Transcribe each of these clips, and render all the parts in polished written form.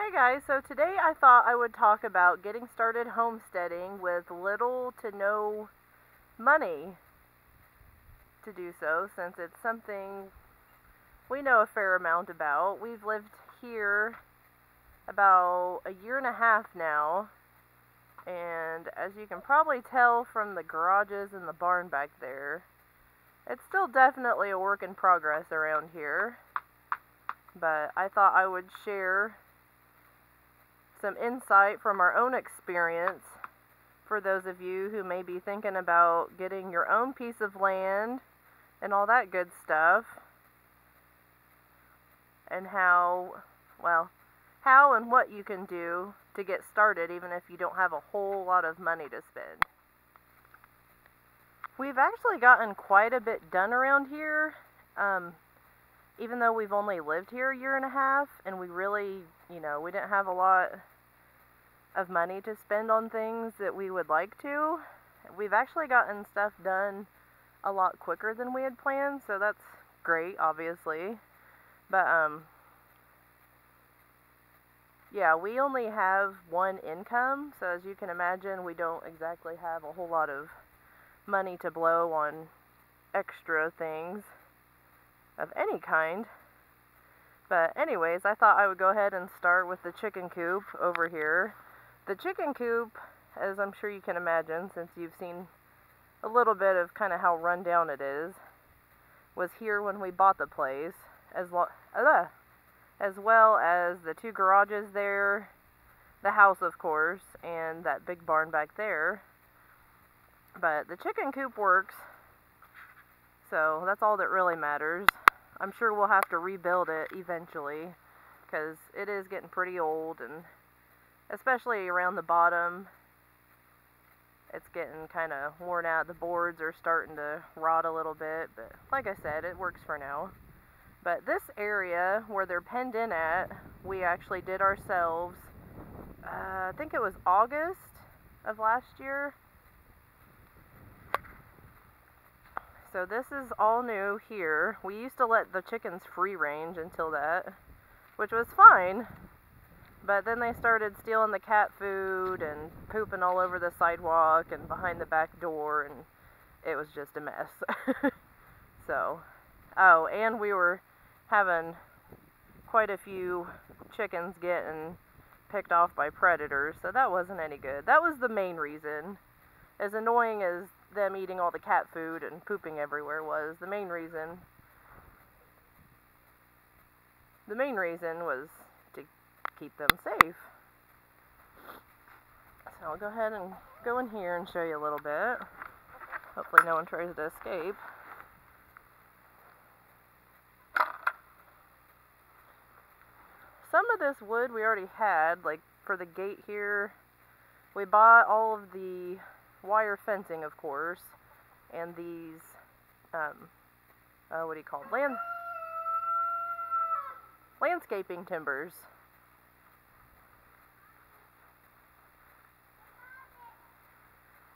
Hey guys, so today I thought I would talk about getting started homesteading with little to no money to do so, since it's something we know a fair amount about. We've lived here about a year and a half now, and as you can probably tell from the garages and the barn back there, it's still definitely a work in progress around here. But I thought I would share some insight from our own experience for those of you who may be thinking about getting your own piece of land and all that good stuff, and how and what you can do to get started even if you don't have a whole lot of money to spend. We've actually gotten quite a bit done around here, even though we've only lived here a year and a half, and we really, we didn't have a lot of money to spend on things that we would like to. We've actually gotten stuff done a lot quicker than we had planned, so that's great, obviously. But, yeah, we only have one income, so as you can imagine, we don't exactly have a whole lot of money to blow on extra things of any kind. But anyways, I thought I would go ahead and start with the chicken coop over here. The chicken coop, as I'm sure you can imagine since you've seen a little bit of kind of how run down it is, was here when we bought the place, as well as the two garages there, the house of course, and that big barn back there. But the chicken coop works, so that's all that really matters. I'm sure we'll have to rebuild it eventually, because it is getting pretty old, and especially around the bottom, it's getting kind of worn out. The boards are starting to rot a little bit, but like I said, it works for now. But this area where they're penned in at, we actually did ourselves, I think it was August of last year. So this is all new here. We used to let the chickens free range until that, which was fine. But then they started stealing the cat food and pooping all over the sidewalk and behind the back door, and it was just a mess. So, oh, and we were having quite a few chickens getting picked off by predators, so that wasn't any good. That was the main reason. As annoying as them eating all the cat food and pooping everywhere was, the main reason was to keep them safe. So I'll go ahead and go in here and show you a little bit. Hopefully no one tries to escape. Some of this wood we already had, like for the gate here. We bought all of the wire fencing, of course, and these, what do you call it? Landscaping timbers.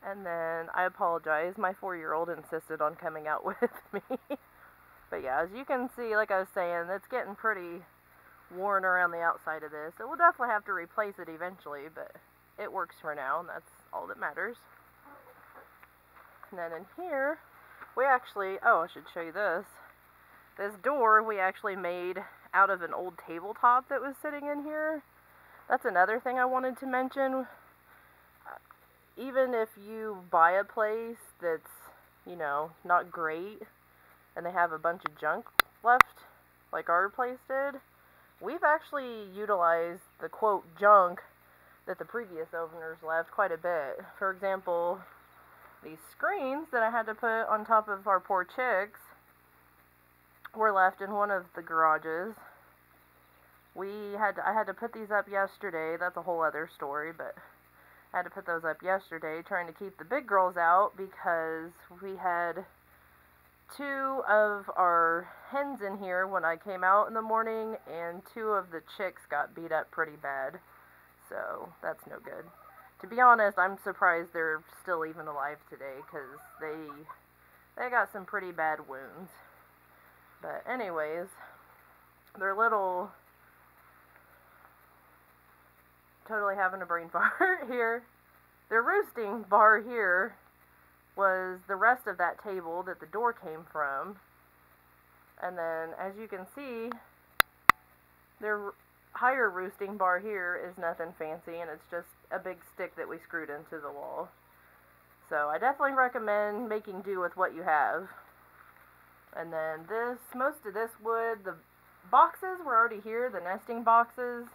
And then, I apologize, my 4-year-old insisted on coming out with me. But yeah, as you can see, like I was saying, it's getting pretty worn around the outside of this. So we'll definitely have to replace it eventually, but it works for now, and that's all that matters. And then in here, we actually, I should show you this. This door we actually made out of an old tabletop that was sitting in here. That's another thing I wanted to mention. Even if you buy a place that's, not great, and they have a bunch of junk left, like our place did, we've actually utilized the quote junk that the previous owners left quite a bit. For example, these screens that I had to put on top of our poor chicks were left in one of the garages. I had to put these up yesterday. That's a whole other story, but I had to put those up yesterday trying to keep the big girls out because we had 2 of our hens in here when I came out in the morning, and 2 of the chicks got beat up pretty bad. So that's no good. To be honest, I'm surprised they're still even alive today, because they got some pretty bad wounds. But anyways, their little totally having a brain fart here. The roosting bar here was the rest of that table that the door came from. And then, as you can see, their higher roosting bar here is nothing fancy, and it's just a big stick that we screwed into the wall. So I definitely recommend making do with what you have. And then most of this wood, the boxes were already here, the nesting boxes,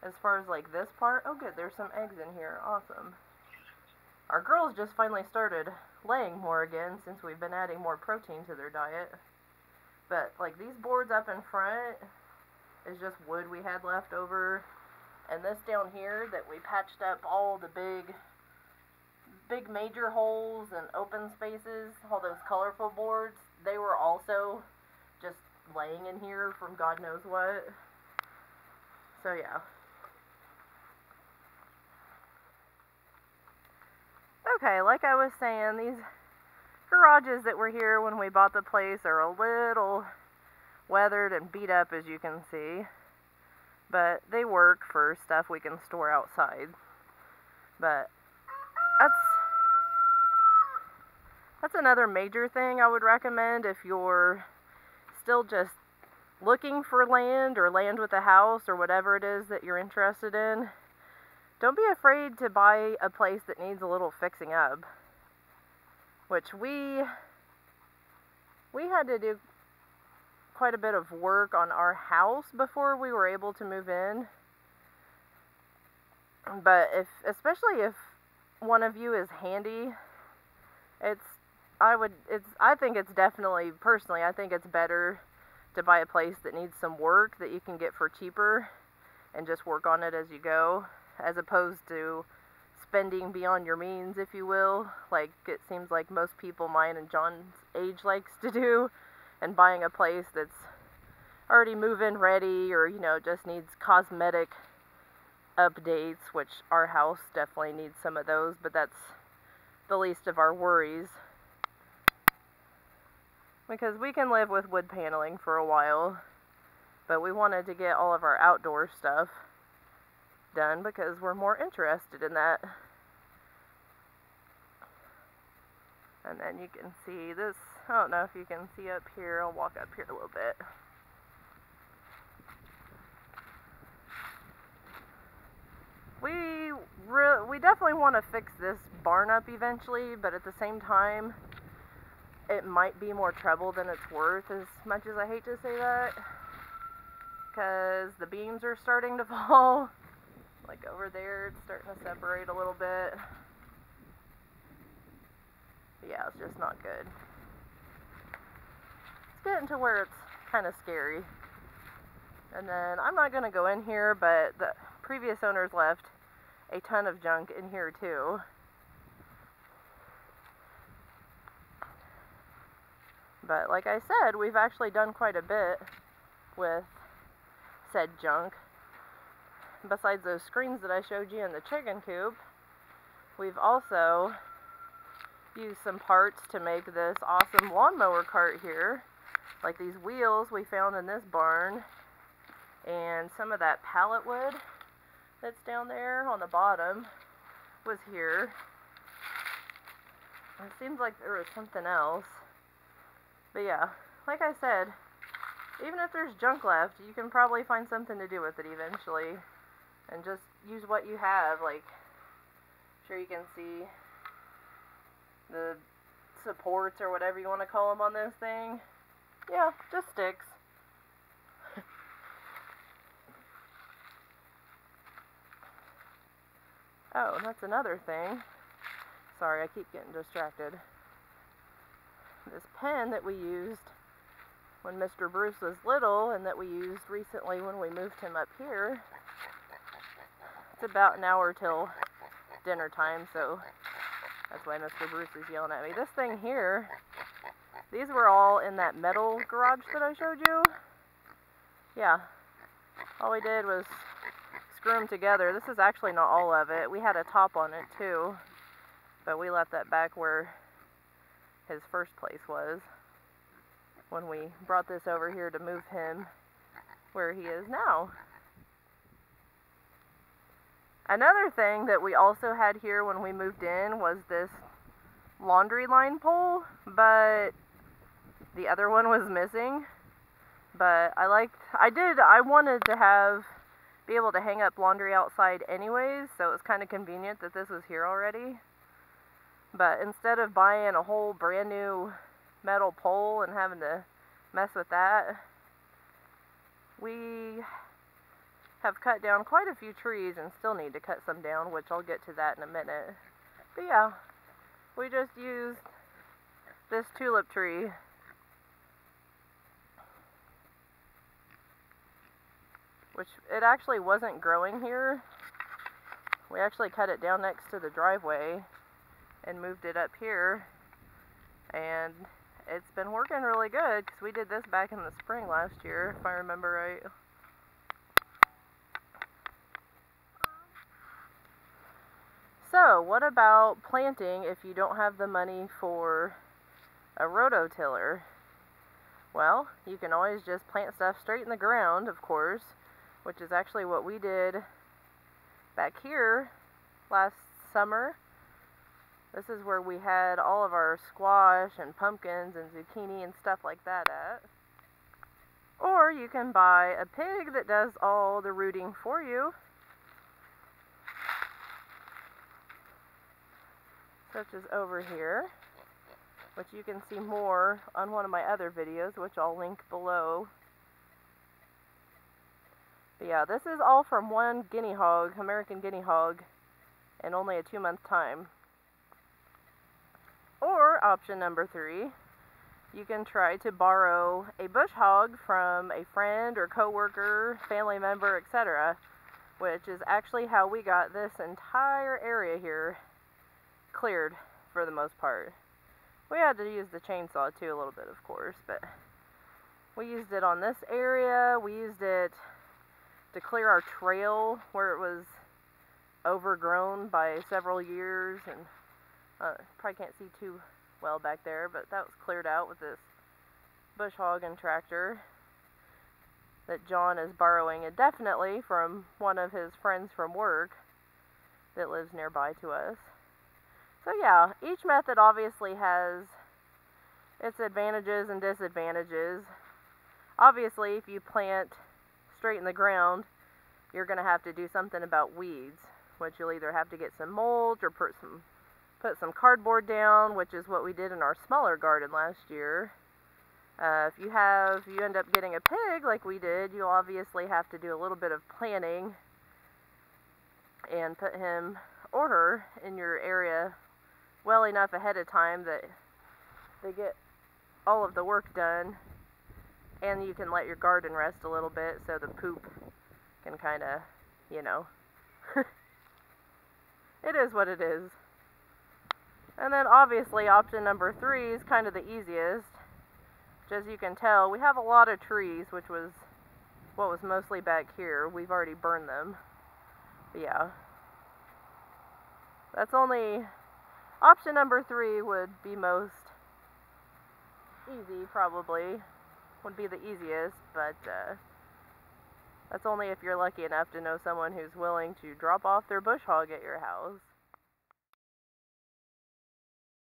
as far as like this part. Oh good, there's some eggs in here, awesome. Our girls just finally started laying more again since we've been adding more protein to their diet. But like these boards up in front is just wood we had left over. And this down here that we patched up all the big major holes and open spaces, all those colorful boards, they were also just laying in here from God knows what. So yeah. Okay, like I was saying, these garages that were here when we bought the place are a little weathered and beat up, as you can see. But they work for stuff we can store outside. But that's another major thing I would recommend if you're still just looking for land or land with a house or whatever it is that you're interested in. Don't be afraid to buy a place that needs a little fixing up. Which we had to do quite a bit of work on our house before we were able to move in. But especially if one of you is handy, I think it's definitely, personally, I think it's better to buy a place that needs some work that you can get for cheaper and just work on it as you go, as opposed to spending beyond your means, if you will, like it seems like most people mine and John's age likes to do, and buying a place that's already move-in ready or, you know, just needs cosmetic updates, which our house definitely needs some of those, but that's the least of our worries. Because we can live with wood paneling for a while, but we wanted to get all of our outdoor stuff done because we're more interested in that. And then you can see this, I don't know if you can see up here, I'll walk up here a little bit. We definitely want to fix this barn up eventually, but at the same time, it might be more trouble than it's worth, as much as I hate to say that, because the beams are starting to fall. Like over there, it's starting to separate a little bit. Yeah, it's just not good. It's getting to where it's kind of scary. And then, I'm not going to go in here, but the previous owners left a ton of junk in here too. But like I said, we've actually done quite a bit with said junk. Besides those screens that I showed you in the chicken coop, we've also used some parts to make this awesome lawnmower cart here. Like these wheels we found in this barn, and some of that pallet wood that's down there on the bottom was here. It seems like there was something else. But yeah, like I said, even if there's junk left, you can probably find something to do with it eventually. And just use what you have. Like, sure you can see the supports or whatever you want to call them on this thing. Yeah, just sticks. Oh, that's another thing. Sorry, I keep getting distracted. This pen that we used when Mr. Bruce was little, and that we used recently when we moved him up here. It's about an hour till dinner time, so that's why Mr. Bruce is yelling at me. This thing here, these were all in that metal garage that I showed you. Yeah, all we did was screw them together. This is actually not all of it. We had a top on it too, but we left that back where his first place was when we brought this over here to move him where he is now. Another thing that we also had here when we moved in was this laundry line pole, but the other one was missing. But I wanted to be able to hang up laundry outside anyways, so it was kind of convenient that this was here already. But instead of buying a whole brand new metal pole and having to mess with that, we have cut down quite a few trees and still need to cut some down, which I'll get to that in a minute. But yeah, we just used this tulip tree which it actually wasn't growing here. We actually cut it down next to the driveway and moved it up here, and it's been working really good because we did this back in the spring last year, if I remember right. So what about planting if you don't have the money for a rototiller? Well, you can always just plant stuff straight in the ground, of course, which is actually what we did back here last summer. This is where we had all of our squash and pumpkins and zucchini and stuff like that at. Or you can buy a pig that does all the rooting for you, such as over here, which you can see more on one of my other videos, which I'll link below. But yeah, this is all from one guinea hog, American guinea hog, in only a 2-month time. Or option number 3, you can try to borrow a bush hog from a friend or coworker, family member, etc., which is actually how we got this entire area here cleared for the most part. We had to use the chainsaw too a little bit, of course, but we used it on this area. We used it to clear our trail where it was overgrown by several years, and probably can't see too well back there, but that was cleared out with this bush hog and tractor that John is borrowing indefinitely from one of his friends from work that lives nearby to us. So yeah, each method obviously has its advantages and disadvantages. Obviously, if you plant straight in the ground, you're going to have to do something about weeds, which you'll either have to get some mulch or put some cardboard down, which is what we did in our smaller garden last year. If you end up getting a pig like we did, you'll obviously have to do a little bit of planning and put him or her in your area well enough ahead of time that they get all of the work done, and you can let your garden rest a little bit so the poop can kind of, it is what it is. And then obviously option number 3 is kind of the easiest. As you can tell, we have a lot of trees, which was what was mostly back here. We've already burned them. But yeah. That's only... Option number 3 would be most easy, probably. Would be the easiest, but that's only if you're lucky enough to know someone who's willing to drop off their bush hog at your house.